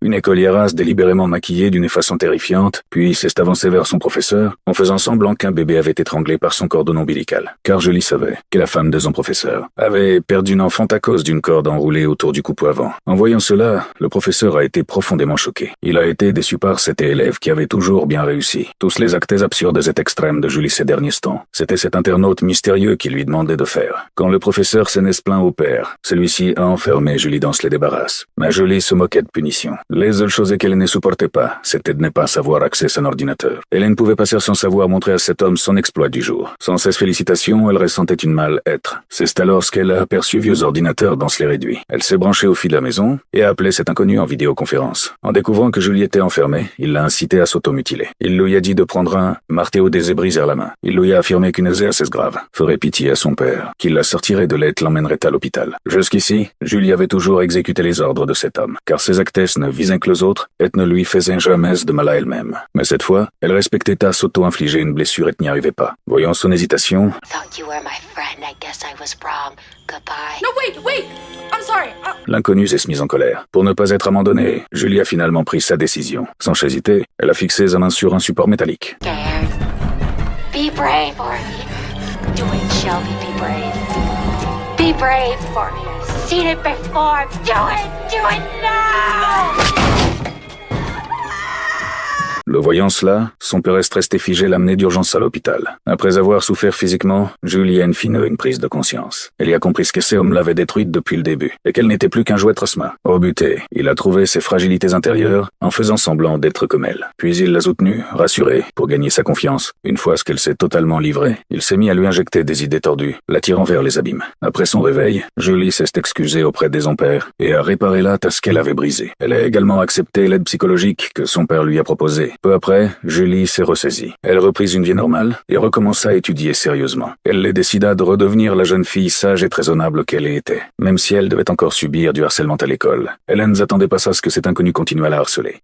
Une écoliérasse délibérément maquillée d'une façon terrifiante, puis s'est avancée vers son professeur, en faisant semblant qu'un bébé avait été étranglé par son cordon ombilical. Car Julie savait que la femme de son professeur avait perdu une enfant à cause d'une corde enroulée autour du coupeau avant. En voyant cela, le professeur a été profondément choqué. Il a été déçu par cet élève qui avait toujours bien réussi. Tous les actes absurdes et extrêmes de Julie ces derniers temps, c'était cet internaute mystérieux qui lui demandait de faire. Quand le professeur s'en est plaint au père, celui-ci a enfermé Julie dans les débarrasses. Mais Julie se moquait de punition. Les seules choses qu'elle ne supportait pas, c'était de ne pas savoir accéder à un ordinateur. Elle ne pouvait passer sans savoir montrer à cet homme son exploit du jour. Sans ces félicitations, elle ressentait une mal-être. C'est alors qu'elle a aperçu vieux ordinateur dans les réduits. Elle s'est branchée au fil de la maison et a appelé cet inconnu en vidéoconférence. En découvrant que Julie était enfermée, il l'a incité à s'automutiler. Il lui a dit de prendre un marteau des briser la main. Il lui a affirmé qu'une assez grave ferait pitié à son père, qu'il la sortirait de l'aide, l'emmènerait à l'hôpital. Jusqu'ici, Julie avait toujours exécuté les ordres de cet homme, car ses actes ne visaient que les autres et ne lui faisaient jamais de mal à elle-même. Mais cette fois, elle respectait à s'auto-infliger une blessure et n'y arrivait pas. Voyant son hésitation, l'inconnu s'est mise en colère. Pour ne pas être abandonnée, Julie a finalement pris sa décision. Sans hésiter, elle a fixé sa main sur un support métallique. Be brave for me. Do it, Shelby, be brave. Be brave for me. I've seen it before. Do it now! Le voyant cela, son père est resté figé l'amener d'urgence à l'hôpital. Après avoir souffert physiquement, Julie a une prise de conscience. Elle y a compris ce que ces hommes l'avaient détruite depuis le début, et qu'elle n'était plus qu'un jouet Trosma. Au buté, il a trouvé ses fragilités intérieures en faisant semblant d'être comme elle. Puis il l'a soutenue, rassurée, pour gagner sa confiance. Une fois qu'elle s'est totalement livrée, il s'est mis à lui injecter des idées tordues, l'attirant vers les abîmes. Après son réveil, Julie s'est excusée auprès des pères et a réparé la tasse qu'elle avait brisée. Elle a également accepté l'aide psychologique que son père lui a proposée. Peu après, Julie s'est ressaisie. Elle reprit une vie normale et recommença à étudier sérieusement. Elle décida de redevenir la jeune fille sage et raisonnable qu'elle était, même si elle devait encore subir du harcèlement à l'école. Elle ne s'attendait pas à ce que cet inconnu continue à la harceler.